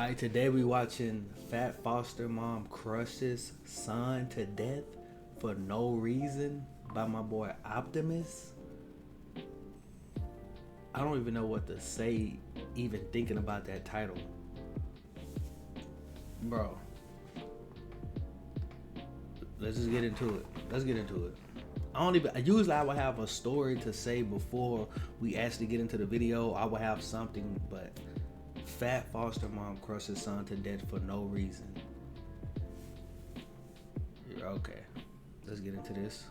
Alright, today we watching fat foster mom crushes son to death for no reason by my boy Optimus. I don't even know what to say even thinking about that title. Bro. Let's just get into it. Usually I would have a story to say before we actually get into the video. I would have something, but fat foster mom crushes son to death for no reason. Okay, let's get into this.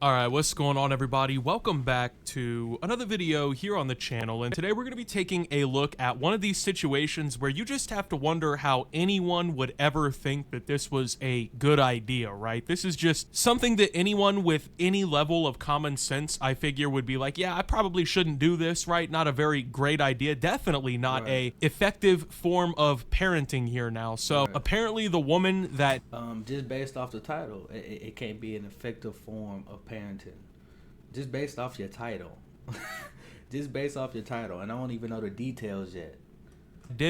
All right, what's going on, everybody? Welcome back to another video here on the channel, and today we're going to be taking a look at one of these situations where you just have to wonder how anyone would ever think that this was a good idea, right? This is just something that anyone with any level of common sense, I figure, would be like, yeah, I probably shouldn't do this, right? Not a very great idea. Definitely not a effective form of parenting here now. So apparently the woman that... just based off the title, it can't be an effective form of parenting. Just based off your title. Just based off your title. And I don't even know the details yet.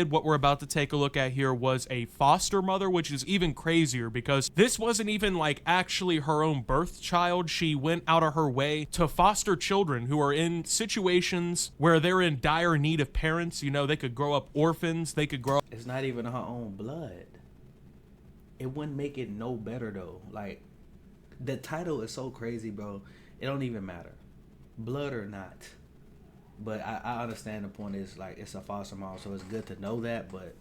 What we're about to take a look at here was a foster mother, which is even crazier because this wasn't even like actually her own birth child. She went out of her way to foster children who are in situations where they're in dire need of parents. You know, they could grow up orphans. They could grow up. It's not even her own blood. It wouldn't make it no better though. Like, the title is so crazy, bro. It don't even matter, blood or not. But I understand the point is like it's a foster mom, so it's good to know that. But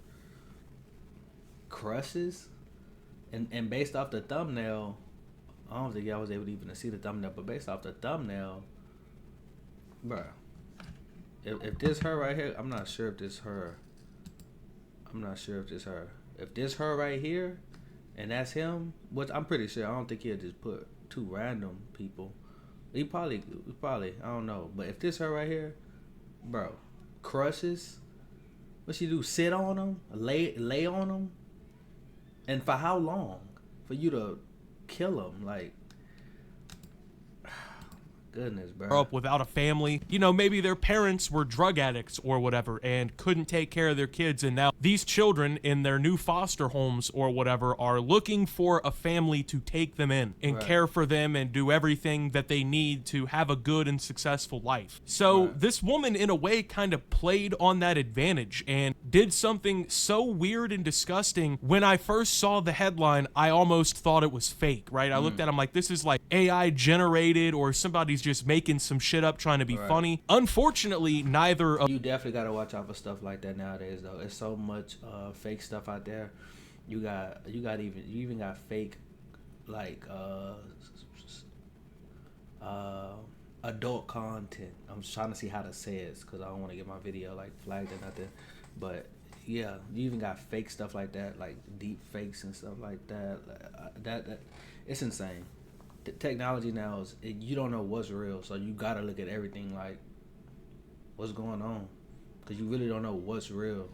crushes, and based off the thumbnail, I don't think y'all was able to even see the thumbnail. But based off the thumbnail, bro, if this her right here, I'm not sure if this her. If this her right here, and that's him, which I'm pretty sure. I don't think he'll just put two random people. He probably, I don't know. But if this her right here, bro, crushes. What she do? Sit on him, lay on him, and for how long? For you to kill him? Like, goodness, bro. Grow up without a family. You know, maybe their parents were drug addicts or whatever and couldn't take care of their kids, and now these children in their new foster homes or whatever are looking for a family to take them in and care for them and do everything that they need to have a good and successful life. So this woman in a way kind of played on that advantage and did something so weird and disgusting. When I first saw the headline, I almost thought it was fake, right? I looked at it, I'm like, this is like AI generated or somebody's just making some shit up trying to be funny. Unfortunately, neither of... You definitely got to watch out for stuff like that nowadays, though. It's so much fake stuff out there. You even got fake like adult content. I'm trying to see how to say it because I don't want to get my video like flagged or nothing. But yeah, you even got fake stuff like that, like deep fakes and stuff like that. That it's insane. The technology now is you don't know what's real, so you gotta look at everything like what's going on, because you really don't know what's real.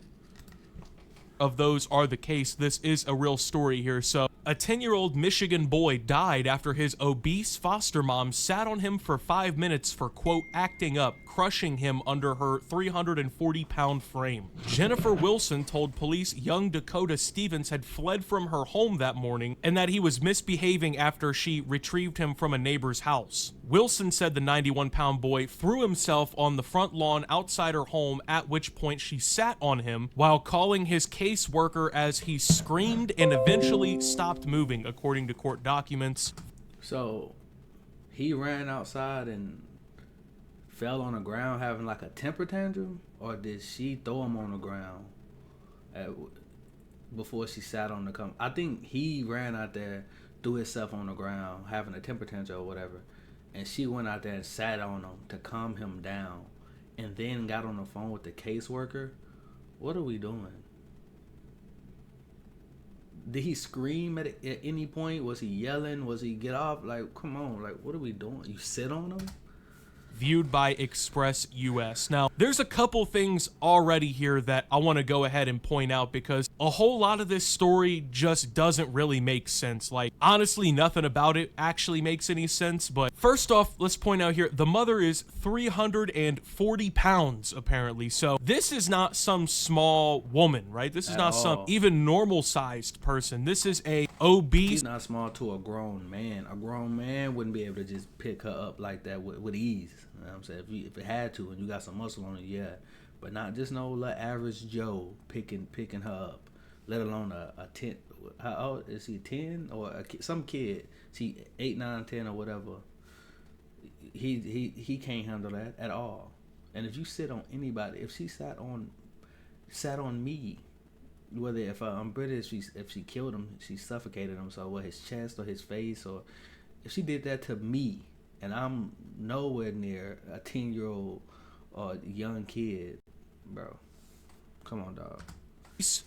Of those are the case. This is a real story here. So a 10-year-old Michigan boy died after his obese foster mom sat on him for 5 minutes for, quote, acting up, crushing him under her 340-pound frame. Jennifer Wilson told police young Dakota Stevens had fled from her home that morning and that he was misbehaving after she retrieved him from a neighbor's house. Wilson said the 91-pound boy threw himself on the front lawn outside her home, at which point she sat on him while calling his caseworker as he screamed and eventually stopped moving, according to court documents. So he ran outside and fell on the ground having like a temper tantrum, or did she throw him on the ground before she sat on the I think he ran out there, threw himself on the ground having a temper tantrum or whatever, and she went out there and sat on him to calm him down and then got on the phone with the caseworker. What are we doing? Did he scream at any point? Was he yelling? Was he get off? Like, come on, like, what are we doing? You sit on him? Viewed by Express US. Now, there's a couple things already here that I want to go ahead and point out, because a whole lot of this story just doesn't really make sense. Like, honestly, nothing about it actually makes any sense. But first off, let's point out here, the mother is 340 pounds, apparently. So this is not some small woman, right? This is not some even normal sized person. This is a obese. She's not small to a grown man. A grown man wouldn't be able to just pick her up like that with ease. You know what I'm saying? If it had to and you got some muscle on it, yeah. But not just no little average Joe picking her up, let alone a 10. How old is he? 10 or some kid? She 8, 9, 10 or whatever. He can't handle that at all. And if you sit on anybody, if she sat on me, whether if I'm British, if she killed him, she suffocated him. So his chest or his face, or if she did that to me, and I'm nowhere near a 10-year-old or young kid, bro, come on, dog.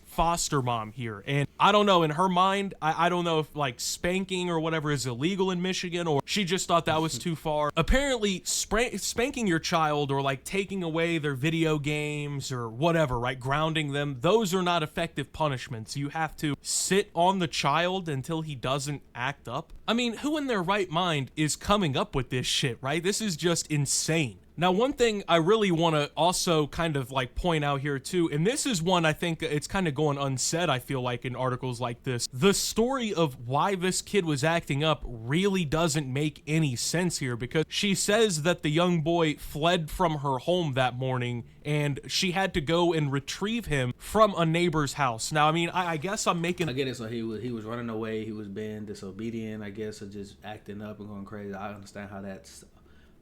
Foster mom here, and I don't know, in her mind, I don't know if like spanking or whatever is illegal in Michigan, or she just thought that was too far. Apparently spanking your child, or like taking away their video games or whatever, right, grounding them, those are not effective punishments. You have to sit on the child until he doesn't act up. I mean, who in their right mind is coming up with this shit, right? This is just insane. Now, one thing I really want to also kind of like point out here too, and this is one I think it's kind of going unsaid, I feel like, in articles like this. The story of why this kid was acting up really doesn't make any sense here, because she says that the young boy fled from her home that morning and she had to go and retrieve him from a neighbor's house. Now, I mean, I guess I'm making... I get it. So he was running away. He was being disobedient, I guess, or just acting up and going crazy. I understand how that's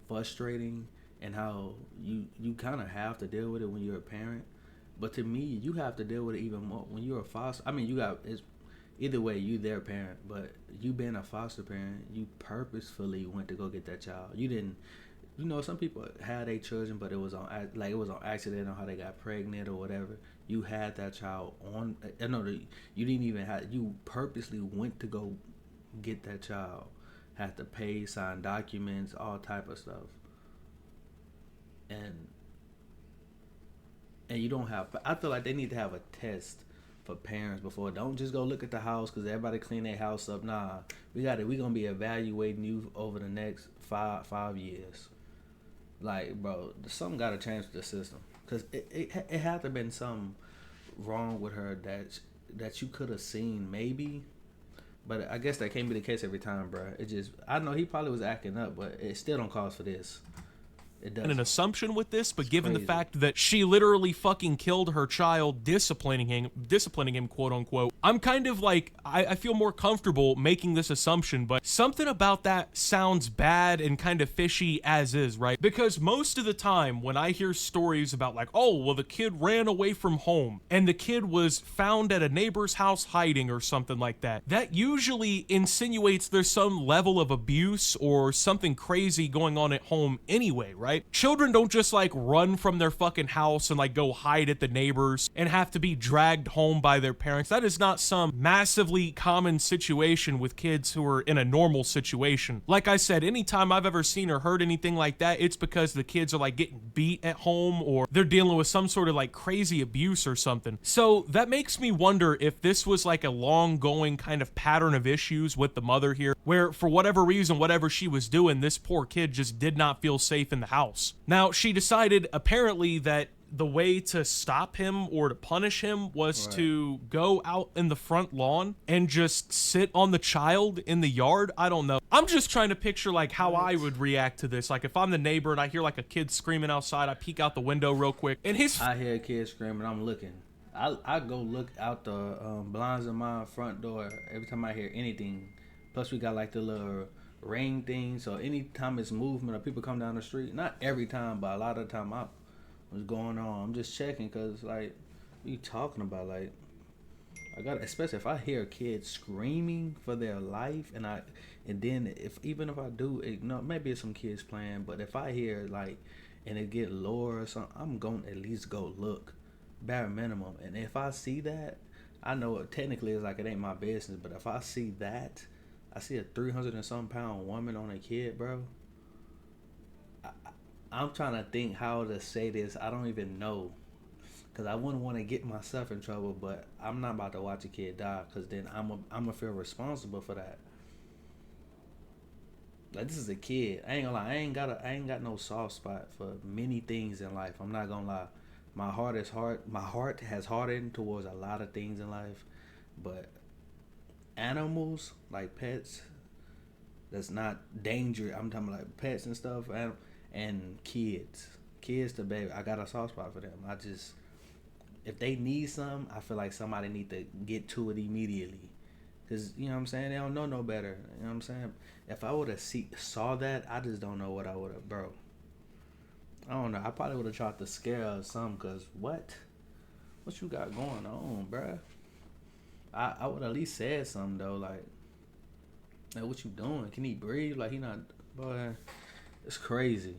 frustrating, and how you kind of have to deal with it when you're a parent. But to me, you have to deal with it even more when you're a foster. I mean, it's either way, you their parent, but you being a foster parent, you purposefully went to go get that child. You didn't, some people had their children, but it was on accident, on how they got pregnant or whatever. You had that child on. You didn't even have. You purposely went to go get that child. Had to pay, sign documents, all type of stuff. And you don't have. I feel like they need to have a test for parents before. Don't just go look at the house because everybody clean their house up. Nah, we gonna be evaluating you over the next five years. Like, bro, something gotta change with the system, because it had to have been something wrong with her that you could have seen maybe. But I guess that can't be the case every time, bro. I know he probably was acting up, but it still don't cause for this. And an assumption with this, but given the fact that she literally fucking killed her child, disciplining him, quote unquote, I'm kind of like, I feel more comfortable making this assumption, but something about that sounds bad and kind of fishy as is, right? Because most of the time when I hear stories about like, oh, well, the kid ran away from home and the kid was found at a neighbor's house hiding or something like that, that usually insinuates there's some level of abuse or something crazy going on at home anyway, right? Children don't just like run from their fucking house and like go hide at the neighbors and have to be dragged home by their parents. That is not some massively common situation with kids who are in a normal situation. Like I said, anytime I've ever seen or heard anything like that, it's because the kids are like getting beat at home, or they're dealing with some sort of like crazy abuse or something. So that makes me wonder if this was like a long going kind of pattern of issues with the mother here, where for whatever reason, whatever she was doing, this poor kid just did not feel safe in the house. Now, she decided apparently that the way to stop him or to punish him was to go out in the front lawn and just sit on the child in the yard. I don't know. I'm just trying to picture like how I would react to this. Like if I'm the neighbor and I hear like a kid screaming outside, I peek out the window real quick and I hear a kid screaming, I'm looking. I go look out the blinds of my front door every time I hear anything. Plus we got like the little ring thing, so anytime it's movement or people come down the street, not every time, but a lot of the time, what's going on, I'm just checking, because like, what are you talking about? Like, I got, especially if I hear a kid screaming for their life, and then even if I do ignore, maybe it's some kids playing, but if I hear like, and it get lower or something, I'm going to at least go look, bare minimum. And if I see that, I know technically it's like it ain't my business, but if I see that, I see a 300 and some pound woman on a kid, bro. I'm trying to think how to say this. I don't even know. Cause I wouldn't want to get myself in trouble, but I'm not about to watch a kid die. Cause then I'm gonna feel responsible for that. Like this is a kid. I ain't gonna lie. I ain't got no soft spot for many things in life. I'm not gonna lie. My heart is hard. My heart has hardened towards a lot of things in life, but animals like pets, that's not danger. I'm talking about like pets and stuff, and kids. Kids to baby. I got a soft spot for them. I just if they need some, I feel like somebody need to get to it immediately. Cause you know what I'm saying, they don't know no better. You know what I'm saying. If I would have saw that, I just don't know what I would have, bro. I don't know. I probably would have tried to scare her or something. Cause what you got going on, bro? I would at least said something though, like what you doing? Can he breathe? Like he not, boy. It's crazy.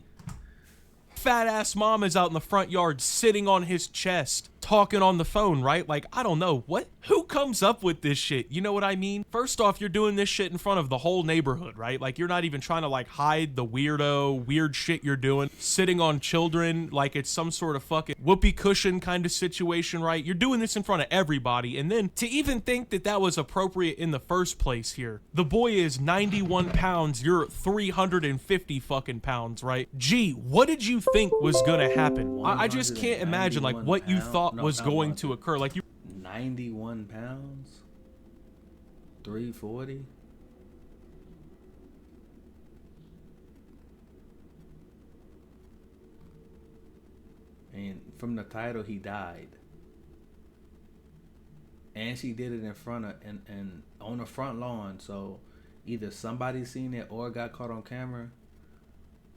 Fat ass mom is out in the front yard sitting on his chest, talking on the phone, right? Like, I don't know, who comes up with this shit? You know what I mean? First off, you're doing this shit in front of the whole neighborhood, right? Like, you're not even trying to like hide the weird shit you're doing, sitting on children like it's some sort of fucking whoopee cushion kind of situation, right? You're doing this in front of everybody, and then to even think that that was appropriate in the first place here. The boy is 91 pounds, you're 350 fucking pounds, right? Gee, what did you think was gonna happen? I just can't imagine like what you thought was going to occur. Like you 91 pounds, 340. And from the title, he died. And she did it in front of and on the front lawn. So either somebody seen it or got caught on camera.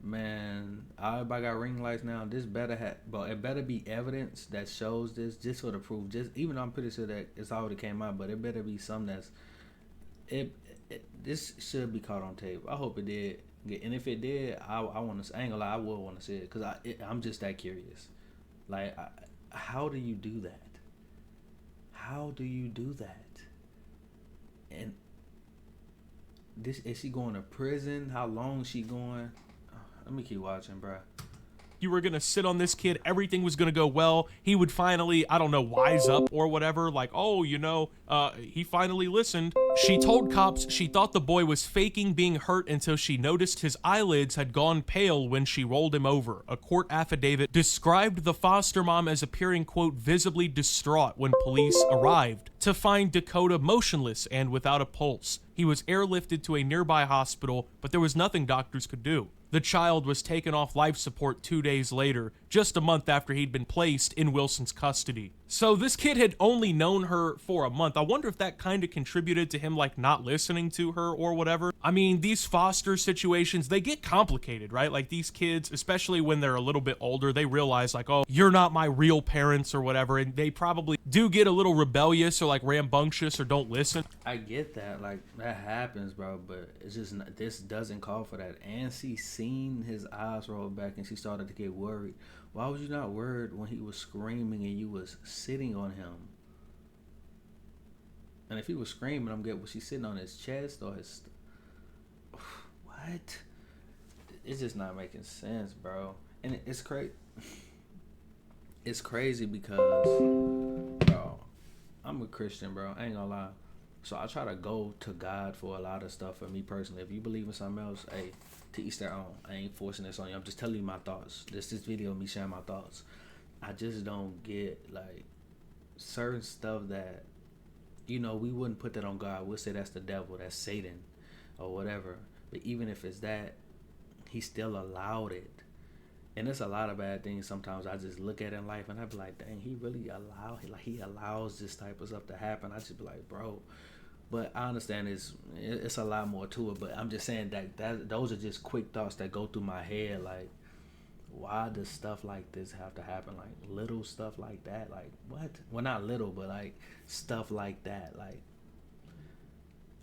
Man, everybody got ring lights now. This better have, but it better be evidence that shows this, just for the proof. Just even though I'm pretty sure that it's already came out, but it better be something that's this should be caught on tape. I hope it did, and if it did, I want to. I ain't gonna lie, I would want to see it because I'm just that curious. Like, how do you do that? How do you do that? And this is she going to prison? How long is she going? Let me keep watching, bro. You were gonna sit on this kid, everything was gonna go well. He would finally, I don't know, wise up or whatever. Like, oh, you know, he finally listened. She told cops she thought the boy was faking being hurt until she noticed his eyelids had gone pale when she rolled him over. A court affidavit described the foster mom as appearing, quote, visibly distraught when police arrived to find Dakota motionless and without a pulse. He was airlifted to a nearby hospital, but there was nothing doctors could do. The child was taken off life support 2 days later, just a month after he'd been placed in Wilson's custody. So this kid had only known her for a month. I wonder if that kind of contributed to him like not listening to her or whatever. I mean, these foster situations, they get complicated, right? Like these kids, especially when they're a little bit older, they realize like, oh, you're not my real parents or whatever. And they probably do get a little rebellious or like rambunctious or don't listen. I get that, like that happens, bro, but it's just not, this doesn't call for that. And she seen his eyes roll back and she started to get worried. Why was you not worried when he was screaming and you was sitting on him? And if he was screaming, I'm getting, was she sitting on his chest or his? What? It's just not making sense, bro. And it's crazy. It's crazy because, bro, I'm a Christian, bro. I ain't gonna lie. So I try to go to God for a lot of stuff for me personally. If you believe in something else, hey, to each their own. I ain't forcing this on you. I'm just telling you my thoughts. This video of me sharing my thoughts. I just don't get like certain stuff that, you know, we wouldn't put that on God. We'll say that's the devil, that's Satan or whatever. But even if it's that, he still allowed it. And there's a lot of bad things sometimes I just look at in life and I be like, dang, he really he allows this type of stuff to happen. I just be like, bro. But I understand it's a lot more to it. But I'm just saying that those are just quick thoughts that go through my head. Like, why does stuff like this have to happen? Like little stuff like that. Like what? Well, not little, but like stuff like that. Like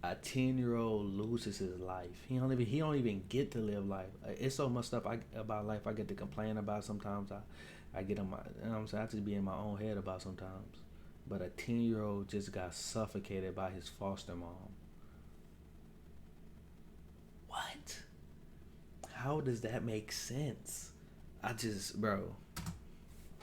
a 10-year-old loses his life. He don't even get to live life. It's so much stuff about life I get to complain about sometimes. I get in my, you know what I'm saying, I just be in my own head about sometimes. But a 10-year-old just got suffocated by his foster mom. What? How does that make sense? Bro.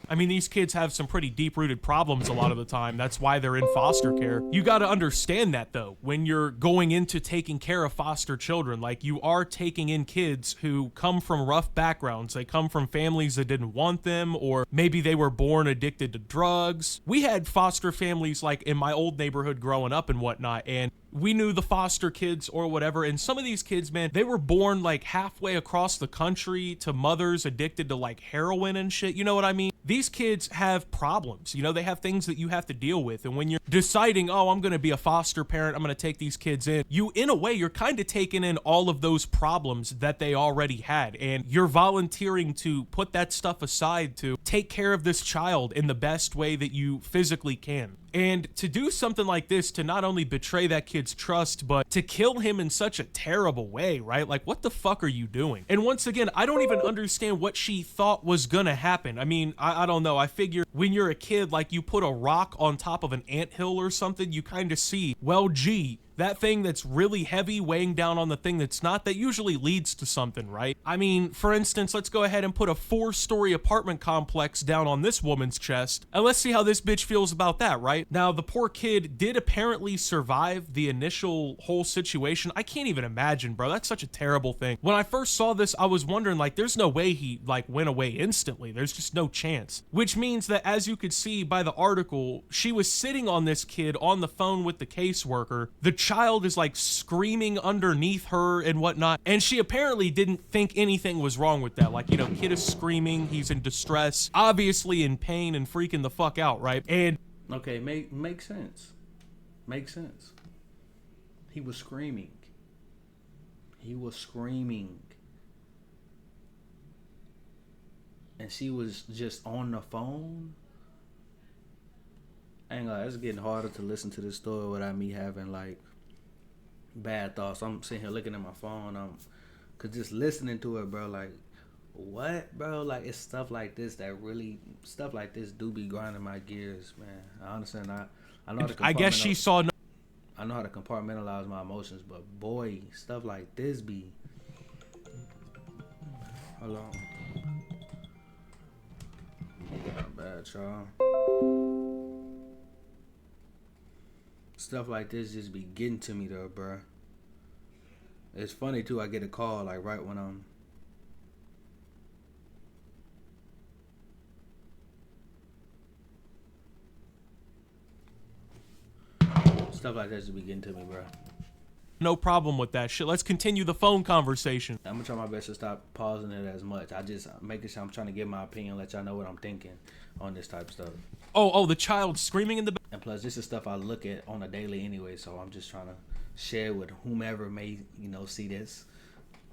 I mean, these kids have some pretty deep-rooted problems a lot of the time. That's why they're in foster care. You got to understand that, though, when you're going into taking care of foster children. Like, you are taking in kids who come from rough backgrounds. They come from families that didn't want them, or maybe they were born addicted to drugs. We had foster families, like, in my old neighborhood growing up and whatnot, and we knew the foster kids or whatever, and some of these kids, man, they were born like halfway across the country to mothers addicted to like heroin and shit, you know what I mean? These kids have problems, you know, they have things that you have to deal with, and when you're deciding, oh, I'm gonna be a foster parent, I'm gonna take these kids in, you, in a way, you're kind of taking in all of those problems that they already had, and you're volunteering to put that stuff aside to take care of this child in the best way that you physically can. And to do something like this, to not only betray that kid's trust, but to kill him in such a terrible way, right? Like, what the fuck are you doing? And once again, I don't even understand what she thought was gonna happen. I mean, I don't know. I figure when you're a kid, like, you put a rock on top of an anthill or something, you kind of see, well, gee, that thing that's really heavy weighing down on the thing that's not, that usually leads to something, right? I mean, for instance, let's go ahead and put a 4-story apartment complex down on this woman's chest, and let's see how this bitch feels about that, right? Now, the poor kid did apparently survive the initial whole situation. I can't even imagine, bro. That's such a terrible thing. When I first saw this, I was wondering, like, there's no way he, like, went away instantly. There's just no chance. Which means that, as you could see by the article, she was sitting on this kid on the phone with the caseworker. The child is like screaming underneath her and whatnot, and she apparently didn't think anything was wrong with that. Like, you know, kid is screaming, he's in distress, obviously in pain and freaking the fuck out, right? And okay, makes sense. Makes sense. He was screaming. He was screaming. And she was just on the phone. Hang on, it's getting harder to listen to this story without me having like bad thoughts. I'm sitting here looking at my phone. Cause just listening to it, bro, like, what, bro? Like, it's stuff like this do be grinding my gears, man. I understand. I know how to I guess she saw. I know how to compartmentalize my emotions, but boy, stuff like this be. Hold on. Not bad, y'all. Stuff like this just be getting to me though, bruh. It's funny too, I get a call like right when I'm stuff like that just be getting to me, bruh. No problem with that shit. Let's continue the phone conversation. I'm gonna try my best to stop pausing it as much. I just making sure I'm trying to give my opinion, let y'all know what I'm thinking on this type of stuff. Oh, the child screaming in the back. And plus, this is stuff I look at on a daily anyway, so I'm just trying to share with whomever may, you know, see this.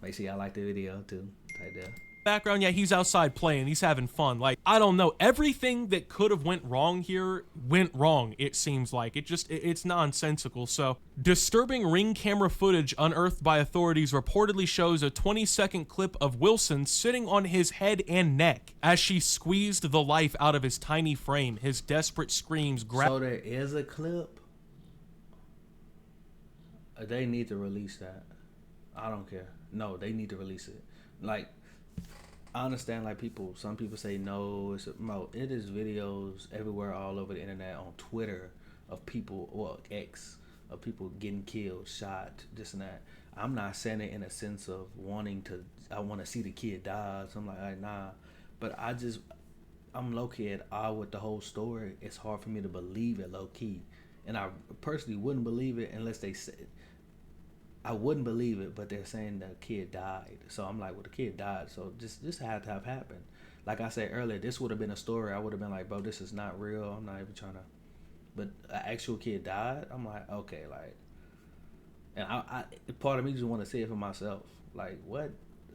Make sure y'all like the video too. Type there. Background, yeah, he's outside playing, he's having fun. Like, I don't know, everything that could have went wrong here went wrong, it seems like. It's nonsensical. So, disturbing Ring camera footage unearthed by authorities reportedly shows a 20-second clip of Wilson sitting on his head and neck as she squeezed the life out of his tiny frame. His desperate screams So there is a clip? They need to release that. I don't care. No, they need to release it. Like, I understand, like, some people say no, it is videos everywhere all over the internet, on Twitter, of people, or X, of people getting killed, shot, this and that. I'm not saying it in a sense of I want to see the kid die, so I'm like, nah. But I'm low-key at awe with the whole story. It's hard for me to believe it low-key. And I personally wouldn't believe it unless they said, I wouldn't believe it, but they're saying the kid died. So I'm like, well, the kid died, so this had to have happened. Like I said earlier, this would have been a story. I would have been like, bro, this is not real. I'm not even trying to. But an actual kid died. I'm like, okay, like, and I part of me just want to see it for myself. Like, what?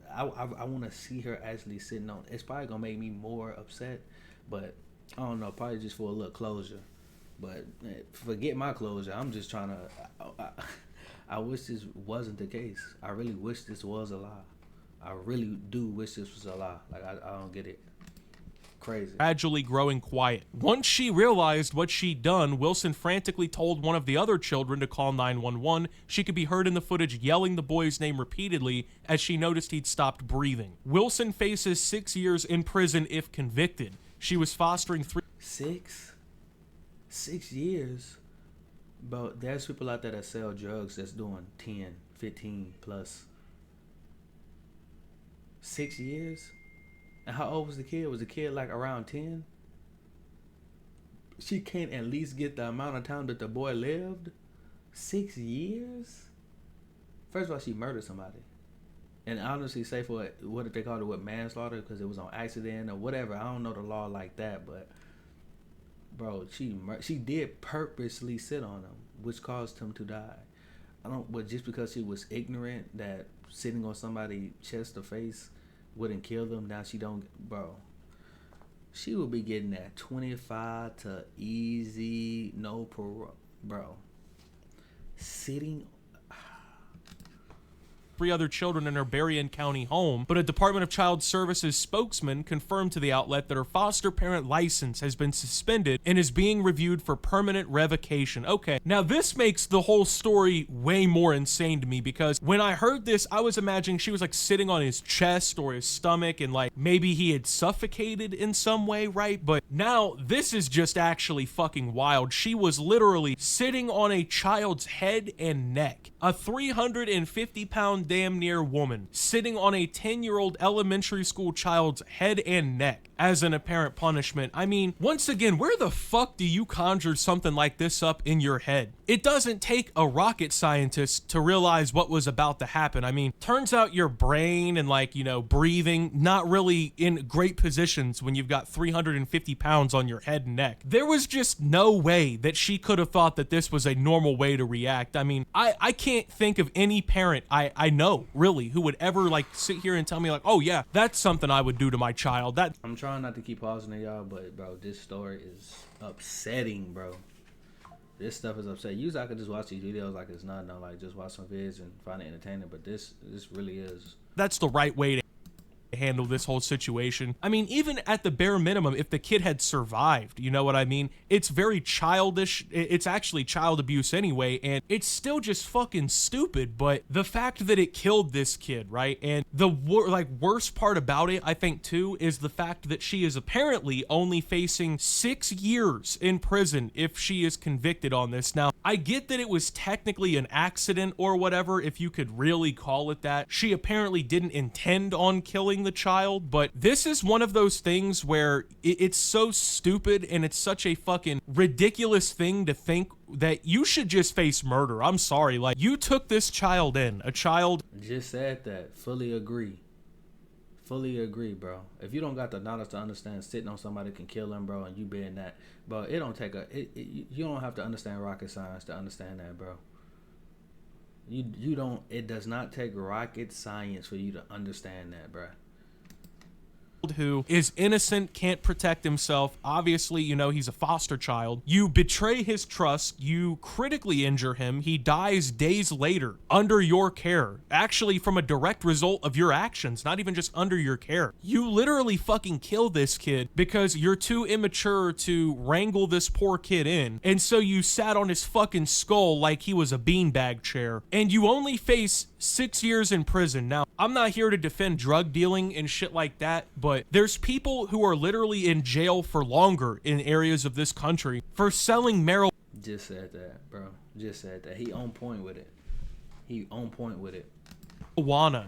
I want to see her actually sitting on. It's probably gonna make me more upset, but I don't know. Probably just for a little closure. But forget my closure. I'm just trying to. I wish this wasn't the case. I really wish this was a lie. I really do wish this was a lie. Like, I don't get it. Crazy. Gradually growing quiet. Once she realized what she'd done, Wilson frantically told one of the other children to call 911. She could be heard in the footage yelling the boy's name repeatedly as she noticed he'd stopped breathing. Wilson faces 6 years in prison if convicted. She was fostering 3. 6 years, bro. There's people out there that sell drugs that's doing 10, 15 plus. 6 years. And how old was the kid? Was the kid like around 10? She can't at least get the amount of time that the boy lived. 6 years. First of all, she murdered somebody. And honestly, say for what if they called it, what, manslaughter, because it was on accident or whatever. I don't know the law like that, but bro, she did purposely sit on him, which caused him to die. But just because she was ignorant that sitting on somebody's chest or face wouldn't kill them, now she don't, bro. She would be getting that 25 to easy, no parole, bro. Sitting. 3 other children in her Berrien County home, but a Department of Child Services spokesman confirmed to the outlet that her foster parent license has been suspended and is being reviewed for permanent revocation. Okay, now this makes the whole story way more insane to me, because when I heard this, I was imagining she was like sitting on his chest or his stomach and like maybe he had suffocated in some way, right? But now this is just actually fucking wild. She was literally sitting on a child's head and neck. A 350-pound damn near woman sitting on a 10-year-old elementary school child's head and neck as an apparent punishment. I mean, once again, where the fuck do you conjure something like this up in your head? It doesn't take a rocket scientist to realize what was about to happen. I mean, turns out your brain and like, you know, breathing, not really in great positions when you've got 350 pounds on your head and neck. There was just no way that she could have thought that this was a normal way to react. I mean, I can't think of any parent I know, really, who would ever like sit here and tell me like, oh yeah, that's something I would do to my child. I'm trying not to keep pausing it, y'all, but bro, this story is upsetting, bro. This stuff is upsetting. Usually I could just watch these videos like it's nothing, like just watch some vids and find it entertaining, but this really is. That's the right way to handle this whole situation. I mean, even at the bare minimum, if the kid had survived, you know what I mean? It's very childish. It's actually child abuse anyway, and it's still just fucking stupid. But the fact that it killed this kid, right? And the worst part about it, I think too, is the fact that she is apparently only facing 6 years in prison if she is convicted on this. Now, I get that it was technically an accident or whatever, if you could really call it that. She apparently didn't intend on killing the child, but this is one of those things where it's so stupid and it's such a fucking ridiculous thing to think that you should just face murder. I'm sorry, like, you took this child in, a child. Just said that. Fully agree, bro. If you don't got the knowledge to understand sitting on somebody can kill them, bro, and you being that, bro, it don't take you don't have to understand rocket science to understand that, bro. You don't. It does not take rocket science for you to understand that, bro. Who is innocent, can't protect himself. Obviously, you know, he's a foster child. You betray his trust. You critically injure him. He dies days later under your care. Actually, from a direct result of your actions, not even just under your care. You literally fucking kill this kid because you're too immature to wrangle this poor kid in. And so you sat on his fucking skull like he was a beanbag chair. And you only face 6 years in prison. Now, I'm not here to defend drug dealing and shit like that, but there's people who are literally in jail for longer in areas of this country for selling marijuana. Just said that, bro. Just said that. He on point with it.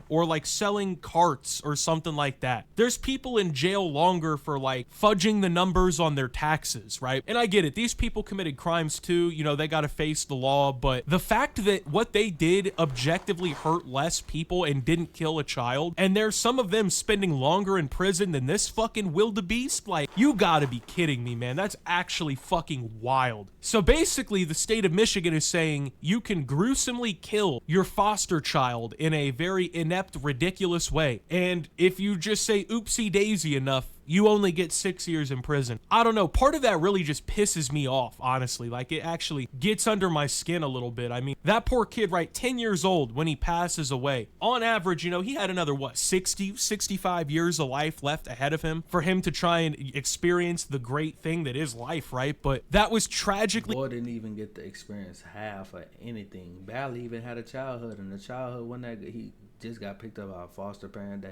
Or like selling carts or something like that. There's people in jail longer for like fudging the numbers on their taxes, right? And I get it. These people committed crimes too. You know, they got to face the law. But the fact that what they did objectively hurt less people and didn't kill a child, and there's some of them spending longer in prison than this fucking wildebeest, like, you gotta be kidding me, man. That's actually fucking wild. So basically, the state of Michigan is saying you can gruesomely kill your foster child in a very inept, ridiculous way. And if you just say oopsie daisy enough, you only get 6 years in prison. I don't know. Part of that really just pisses me off, honestly. Like, it actually gets under my skin a little bit. I mean, that poor kid, right, 10 years old when he passes away. On average, you know, he had another, 65 years of life left ahead of him for him to try and experience the great thing that is life, right? But that was tragically... Boy didn't even get to experience half of anything. Barely even had a childhood, and the childhood wasn't that good. He just got picked up by a foster parent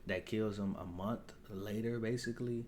that kills him a month later, basically.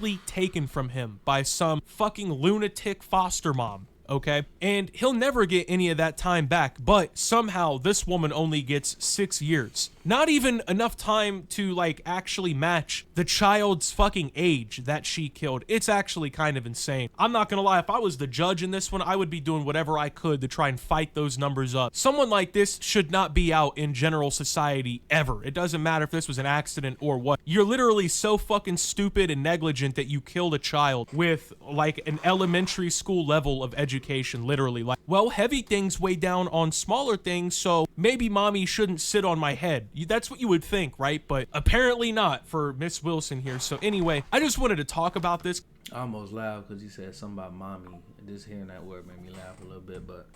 directly taken from him by some fucking lunatic foster mom. Okay, and he'll never get any of that time back, but somehow this woman only gets 6 years. Not even enough time to like actually match the child's fucking age that she killed. It's actually kind of insane. I'm not gonna lie, if I was the judge in this one, I would be doing whatever I could to try and fight those numbers up. Someone like this should not be out in general society ever. It doesn't matter if this was an accident or what. You're literally so fucking stupid and negligent that you killed a child with like an elementary school level of education, literally. Like, well, heavy things weigh down on smaller things, so maybe mommy shouldn't sit on my head. That's what you would think, right? But apparently not for Miss Wilson here. So anyway, I just wanted to talk about this. I almost laughed because you said something about mommy. Just hearing that word made me laugh a little bit, but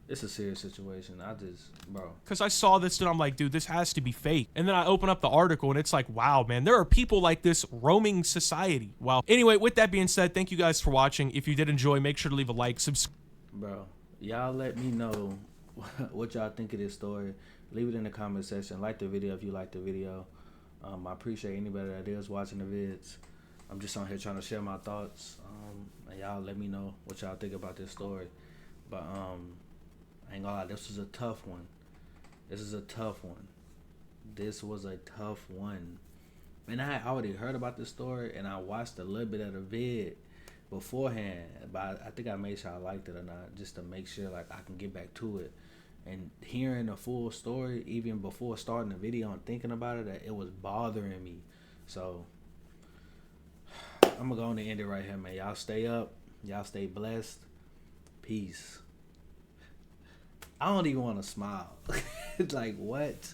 it's a serious situation. Bro. Because I saw this and I'm like, dude, this has to be fake. And then I open up the article and it's like, wow, man, there are people like this roaming society. Wow. Anyway, with that being said, thank you guys for watching. If you did enjoy, make sure to leave a like, subscribe. Bro, y'all let me know what y'all think of this story. Leave it in the comment section. Like the video if you like the video. I appreciate anybody that is watching the vids. I'm just on here trying to share my thoughts. And y'all let me know what y'all think about this story. But I ain't gonna lie, this was a tough one. This was a tough one. And I had already heard about this story, and I watched a little bit of the vid beforehand, but I think I made sure I liked it or not, just to make sure like I can get back to it. And hearing the full story, even before starting the video and thinking about it, that it was bothering me. So I'm gonna go on and end it right here, man. Y'all stay up. Y'all stay blessed. Peace. I don't even want to smile. It's like, what?